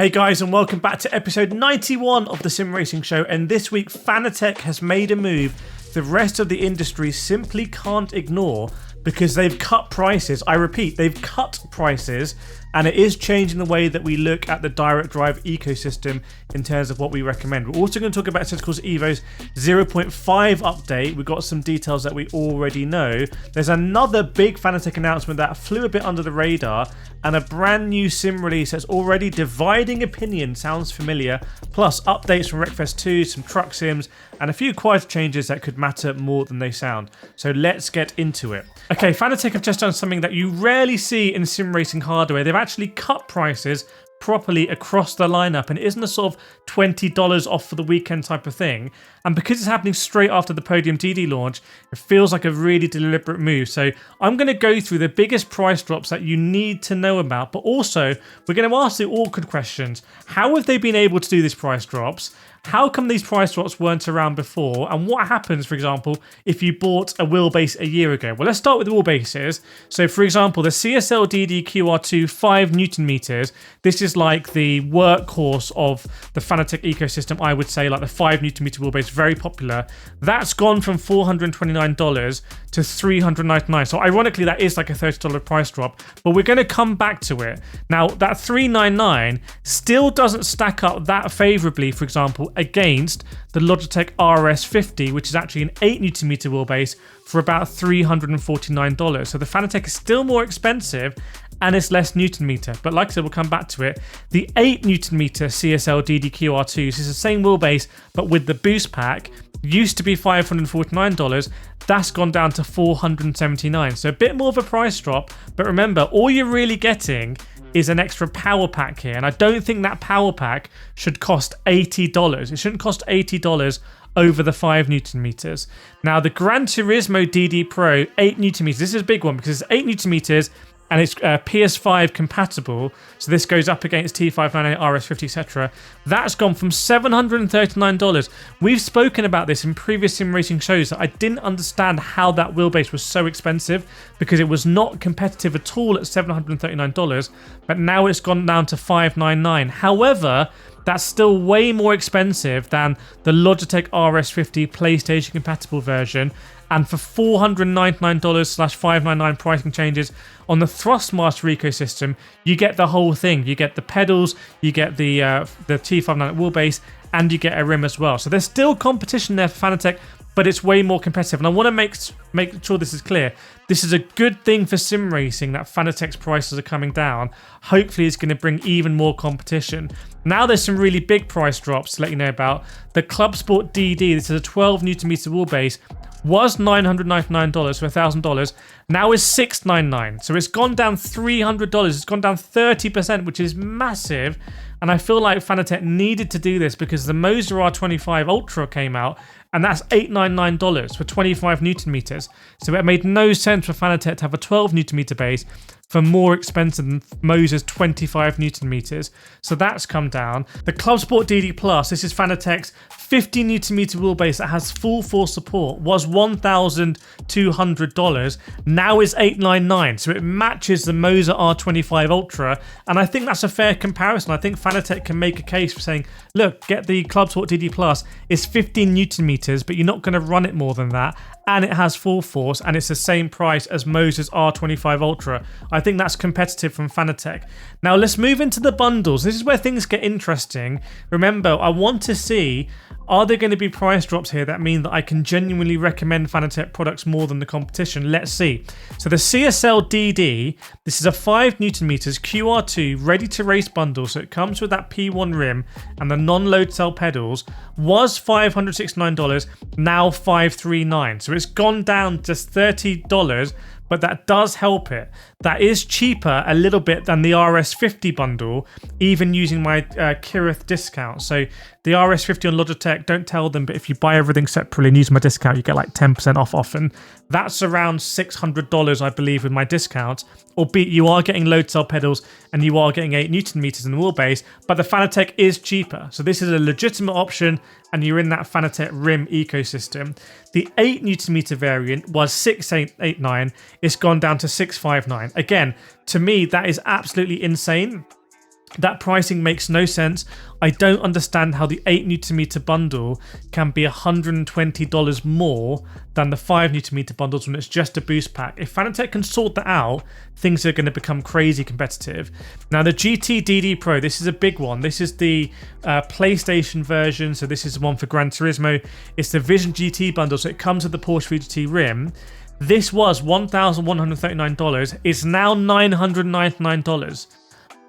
Hey guys, and welcome back to episode 91 of the Sim Racing Show. And this week, Fanatec has made a move the rest of the industry simply can't ignore because they've cut prices. I repeat, they've cut prices, and it is changing the way that we look at the direct drive ecosystem in terms of what we recommend. We're also going to talk about Assetto Corsa EVO's 0.5 update. We've got some details that we already know. There's another big Fanatec announcement that flew a bit under the radar, and a brand new sim release that's already dividing opinion. Sounds familiar. Plus updates from Wreckfest 2, some truck sims, and a few quieter changes that could matter more than they sound. So let's get into it. Okay, Fanatec have just done something that you rarely see in sim racing hardware. They've actually cut prices properly across the lineup, and it isn't a sort of $20 off for the weekend type of thing. And because it's happening straight after the Podium DD launch, it feels like a really deliberate move. So I'm going to go through the biggest price drops that you need to know about, but also we're going to ask the awkward questions. How have they been able to do these price drops? How come these price drops weren't around before? And what happens, for example, if you bought a wheelbase a year ago? Well, let's start with the wheelbases. So, for example, the CSL DD QR2 5 Newton meters. This is like the workhorse of the Fanatec ecosystem, I would say, like the 5 Newton meter wheelbase, very popular. That's gone from $429 to $399. So, ironically, that is like a $30 price drop, but we're going to come back to it. Now, that $399 still doesn't stack up that favorably, for example, against the Logitech RS50, which is actually an 8 Newton meter wheelbase for about $349. So the Fanatec is still more expensive and it's less Newton meter. But like I said, we'll come back to it. The 8 Newton meter CSL DD-QR2 is the same wheelbase, but with the boost pack, used to be $549. That's gone down to $479. So a bit more of a price drop. But remember, all you're really getting is an extra power pack here, and I don't think that power pack should cost $80. It shouldn't cost $80 over the 5 Newton meters. Now the Gran Turismo DD Pro 8 Newton meters, this is a big one because it's 8 Newton meters and it's PS5 compatible, so this goes up against T598 RS50, etc. That's gone from $739. We've spoken about this in previous sim racing shows that I didn't understand how that wheelbase was so expensive because it was not competitive at all at $739, but now it's gone down to $599. However, that's still way more expensive than the Logitech RS50 PlayStation compatible version. And for $499/$599 pricing changes on the THRUSTMASTER ecosystem, you get the whole thing. You get the pedals, you get the T598 wheelbase, and you get a rim as well. So there's still competition there for Fanatec, but it's way more competitive. And I want to make sure this is clear. This is a good thing for sim racing that Fanatec's prices are coming down. Hopefully it's going to bring even more competition. Now there's some really big price drops to let you know about. The ClubSport DD, this is a 12 Newton meter wheelbase, was $999, so $1,000. Now is $699. So it's gone down $300. It's gone down 30%, which is massive. And I feel like Fanatec needed to do this because the MOZA R25 Ultra came out, and that's $899 for 25 Newton meters. So it made no sense for Fanatec to have a 12 Newton meter base for more expensive than MOZA's 25 Newton meters. So that's come down. The ClubSport DD Plus, this is Fanatec's 50 Newton meter wheelbase that has full force support, was $1,200. Now is $899. So it matches the MOZA R25 Ultra. And I think that's a fair comparison. I think Fanatec can make a case for saying, look, get the ClubSport DD Plus. It's 15 Newton meters, but you're not going to run it more than that. And it has full force, and it's the same price as MOZA's R25 Ultra. I think that's competitive from Fanatec. Now let's move into the bundles. This is where things get interesting. Remember, I want to see, are there going to be price drops here that mean that I can genuinely recommend Fanatec products more than the competition? Let's see. So the CSL DD, this is a 5 Newton meters QR2 ready to race bundle. So it comes with that P1 rim and the non-load cell pedals, was $569, now $539. So it's gone down just $30, but that does help it. That is cheaper a little bit than the RS50 bundle, even using my KIRETH'S discount. So the RS50 on Logitech, don't tell them, but if you buy everything separately and use my discount, you get like 10% off often. That's around $600, I believe, with my discount. Albeit you are getting load cell pedals and you are getting 8 Newton meters in the wheelbase, but the Fanatec is cheaper. So this is a legitimate option and you're in that Fanatec rim ecosystem. The 8 Newton meter variant was $689. It's gone down to $659. Again, to me, that is absolutely insane. That pricing makes no sense. I don't understand how the 8Nm bundle can be $120 more than the 5Nm bundles when it's just a boost pack. If Fanatec can sort that out, things are going to become crazy competitive. Now the GT DD Pro, this is a big one. This is the PlayStation version, so this is the one for Gran Turismo. It's the Vision GT bundle, so it comes with the Porsche VGT rim. This was $1,139. It's now $999.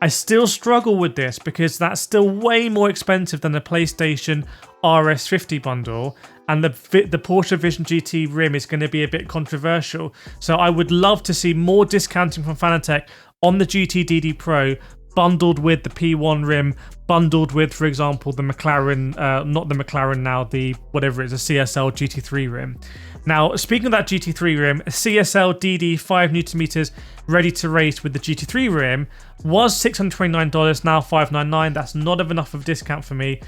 I still struggle with this because that's still way more expensive than the PlayStation RS50 bundle, and the Porsche Vision GT rim is going to be a bit controversial. So I would love to see more discounting from Fanatec on the GT DD Pro, bundled with the P1 rim, bundled with, for example, the McLaren, not the McLaren now, the whatever it is, a CSL GT3 rim. Now, speaking of that GT3 rim, a CSL DD 5Nm ready to race with the GT3 rim was $629, now $599. That's not enough of a discount for me.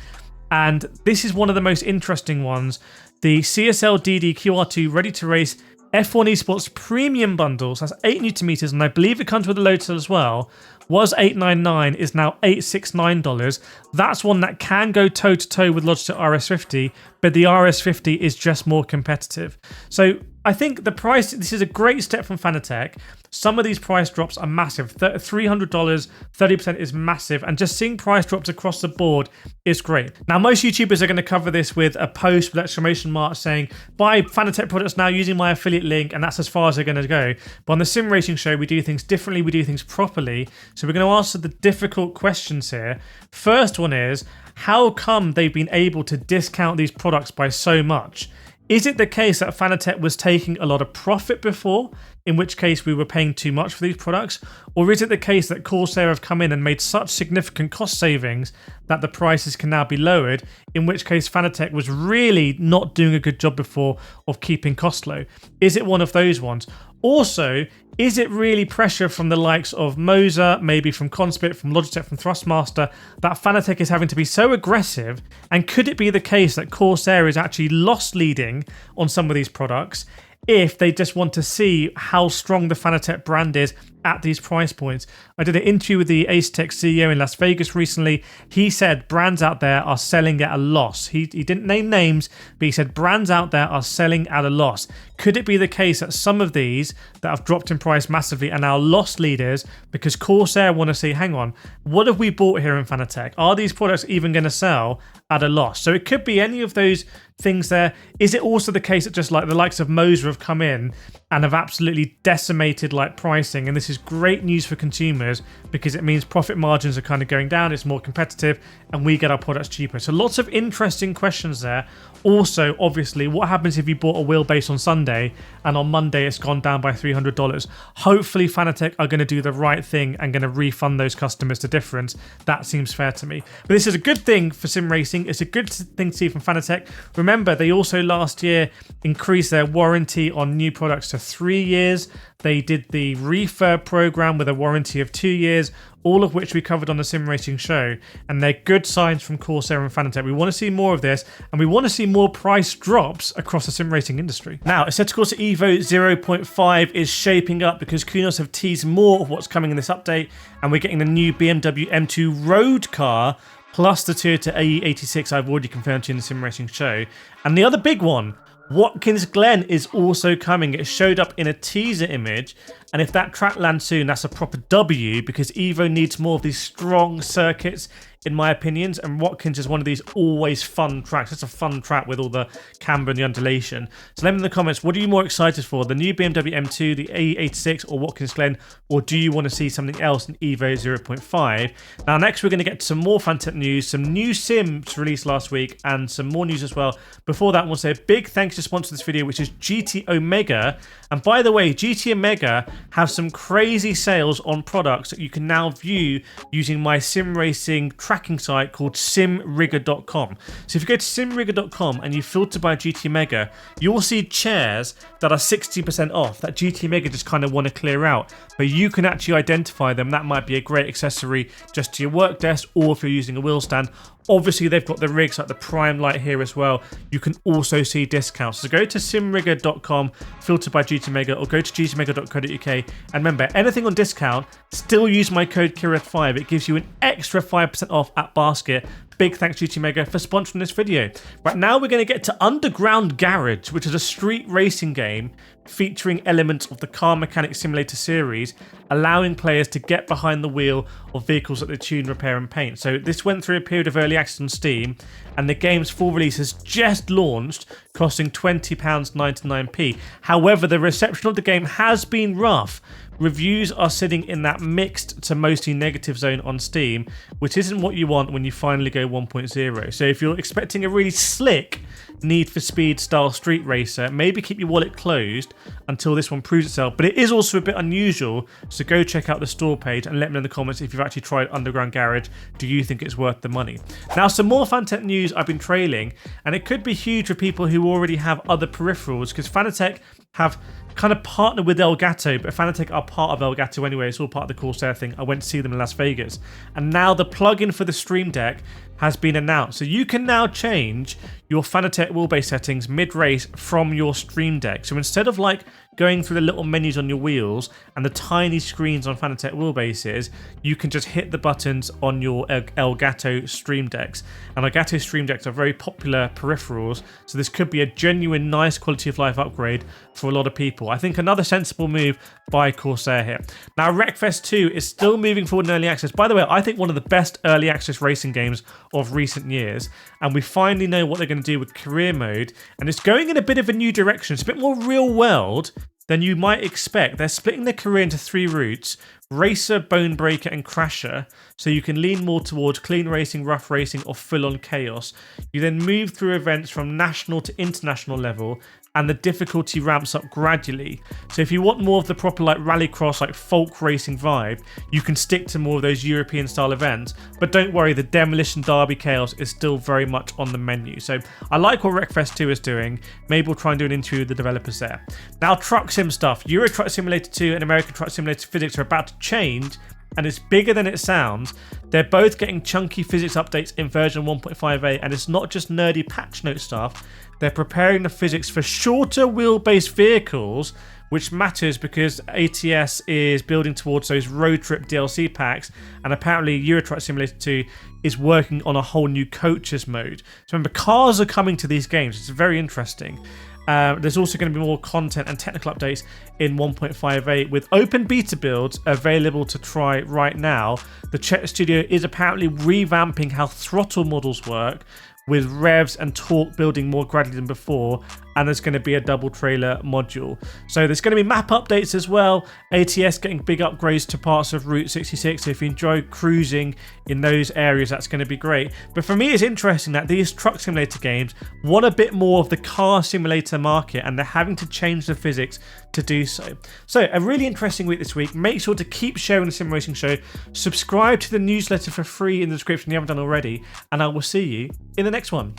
And this is one of the most interesting ones. The CSL DD QR2 ready to race F1 Esports premium bundles, that's 8Nm, and I believe it comes with a load cell as well, was $899, is now $869. That's one that can go toe-to-toe with Logitech RS50, but the RS50 is just more competitive. So I think the price, this is a great step from Fanatec. Some of these price drops are massive. $300, 30% is massive, and just seeing price drops across the board is great. Now, most YouTubers are going to cover this with a post with exclamation marks saying, buy Fanatec products now using my affiliate link, and that's as far as they're going to go. But on the Sim Racing Show, we do things differently, we do things properly. So we're going to answer the difficult questions here. First one is, how come they've been able to discount these products by so much? Is it the case that Fanatec was taking a lot of profit before, in which case we were paying too much for these products? Or is it the case that Corsair have come in and made such significant cost savings that the prices can now be lowered, in which case Fanatec was really not doing a good job before of keeping costs low? Is it one of those ones? Also, is it really pressure from the likes of MOZA, maybe from Conspit, from Logitech, from THRUSTMASTER, that Fanatec is having to be so aggressive? And could it be the case that Corsair is actually loss leading on some of these products if they just want to see how strong the Fanatec brand is at these price points? I did an interview with the ASETEK CEO in Las Vegas recently. He said brands out there are selling at a loss. He didn't name names, but he said brands out there are selling at a loss. Could it be the case that some of these that have dropped in price massively are now loss leaders because Corsair want to say, hang on, what have we bought here in Fanatec? Are these products even going to sell at a loss? So it could be any of those things there. Is it also the case that just like the likes of MOZA have come in and have absolutely decimated like pricing, and this is great news for consumers because it means profit margins are kind of going down, it's more competitive, and we get our products cheaper? So lots of interesting questions there. Also, obviously, what happens if you bought a wheelbase on Sunday and on Monday it's gone down by $300? Hopefully Fanatec are going to do the right thing and going to refund those customers the difference. That seems fair to me. But this is a good thing for sim racing. It's a good thing to see from Fanatec. Remember, they also last year increased their warranty on new products to 3 years. They did the refurb program with a warranty of 2 years, all of which we covered on the Sim Racing Show, and they're good signs from Corsair and Fanatec. We want to see more of this, and we want to see more price drops across the sim racing industry. Now, Assetto Corsa EVO 0.5 is shaping up because Kunos have teased more of what's coming in this update, and we're getting the new BMW M2 road car plus the Toyota AE86 I've already confirmed to you in the Sim Racing Show. And the other big one, Watkins Glen, is also coming. It showed up in a teaser image, and if that track lands soon, that's a proper W because Evo needs more of these strong circuits, in my opinions, and Watkins is one of these always fun tracks. It's a fun track with all the camber and the undulation. So let me know in the comments, what are you more excited for? The new BMW M2, the AE86, or Watkins Glen, or do you want to see something else in Evo 0.5? Now next we're going to get some more Fanatec news, some new sims released last week, and some more news as well. Before that, I want to say a big thanks to sponsor this video, which is GT Omega. And by the way, GT Omega have some crazy sales on products that you can now view using my sim racing tracking site called simrigger.com. So if you go to simrigger.com and you filter by GT Mega, you'll see chairs that are 60% off that GT Mega just kind of want to clear out. But you can actually identify them. That might be a great accessory just to your work desk, or if you're using a wheel stand. Obviously, they've got the rigs like the Prime Light here as well. You can also see discounts. So go to simrigger.com, filter by GT Mega, or go to gtmega.co.uk. And remember, anything on discount, still use my code KIRETH5. It gives you an extra 5% off at basket. Big thanks GT Mega for sponsoring this video. Right now we're going to get to Underground Garage, which is a street racing game featuring elements of the Car Mechanic Simulator series, allowing players to get behind the wheel of vehicles that they tune, repair and paint. So this went through a period of early access on Steam, and the game's full release has just launched, costing £20.99p. However, the reception of the game has been rough. Reviews are sitting in that mixed to mostly negative zone on Steam, which isn't what you want when you finally go 1.0. So if you're expecting a really slick Need for Speed style street racer, maybe keep your wallet closed until this one proves itself. But it is also a bit unusual, so go check out the store page and let me know in the comments if you've actually tried Underground Garage. Do you think it's worth the money? Now, some more Fanatec news I've been trailing, and it could be huge for people who already have other peripherals, because Fanatec have kind of partnered with Elgato, but Fanatec are part of Elgato anyway. It's all part of the Corsair thing. I went to see them in Las Vegas, and now the plugin for the Stream Deck has been announced. So you can now change your Fanatec wheelbase settings mid-race from your Stream Deck. So instead of like going through the little menus on your wheels and the tiny screens on Fanatec wheelbases, you can just hit the buttons on your Elgato Stream Decks. And Elgato Stream Decks are very popular peripherals, so this could be a genuine nice quality of life upgrade for a lot of people. I think another sensible move by Corsair here. Now, Wreckfest 2 is still moving forward in early access. By the way, I think one of the best early access racing games of recent years, and we finally know what they're going to do with career mode, and it's going in a bit of a new direction. It's a bit more real world than you might expect. They're splitting their career into 3 routes: Racer, Bone Breaker and Crasher, so you can lean more towards clean racing, rough racing or full-on chaos. You then move through events from national to international level, and the difficulty ramps up gradually. So if you want more of the proper like rallycross, like folk racing vibe, you can stick to more of those European style events. But don't worry, the Demolition Derby Chaos is still very much on the menu. So I like what Wreckfest 2 is doing. Maybe we'll try and do an interview with the developers there. Now, truck sim stuff. Euro Truck Simulator 2 and American Truck Simulator physics are about to change, and it's bigger than it sounds. They're both getting chunky physics updates in version 1.58, and it's not just nerdy patch note stuff. They're preparing the physics for shorter wheelbase vehicles, which matters because ATS is building towards those road trip DLC packs, and apparently Euro Truck Simulator 2 is working on a whole new coaches mode. So remember, cars are coming to these games. It's very interesting. There's also going to be more content and technical updates in 1.58 with open beta builds available to try right now. The Czech studio is apparently revamping how throttle models work, with revs and torque building more gradually than before, and there's going to be a double trailer module. So there's going to be map updates as well. ATS getting big upgrades to parts of Route 66, so if you enjoy cruising in those areas, that's going to be great. But for me, it's interesting that these truck simulator games want a bit more of the car simulator market, and they're having to change the physics to do so. So a really interesting week this week. Make sure to keep sharing the Sim Racing Show. Subscribe to the newsletter for free in the description if you haven't done already, and I will see you in the next one.